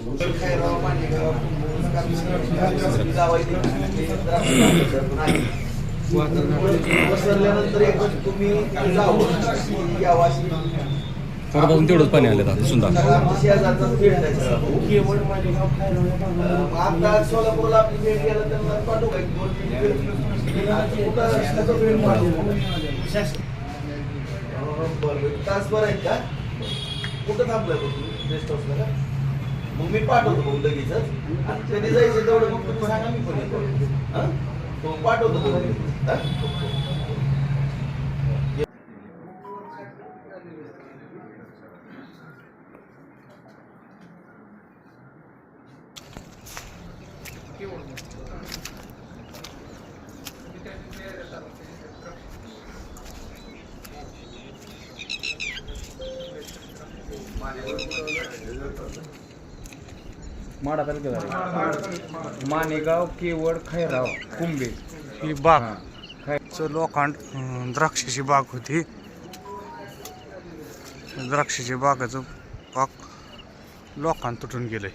परत तेवढंच पाणी आलं आता सुंदर. सोलापूरला आपली भेट गेलं त्यांना पाठवू तासभर आहेत का? कुठं थांबलाय गेस्ट हाऊसला का? मग मी पाठवतो भाऊ लगेचच. आणि कधी जायचं तेवढं मग तुम्ही सांगा, मी पण येतो. पाठवतो माडा तालुक्यात मानेगाव, केवड, खैराव, कुंभे ही बाग लोखंड द्राक्षाची बाग होती. द्राक्षाची बागाचं बाग लोखंड तुटून गेलंय.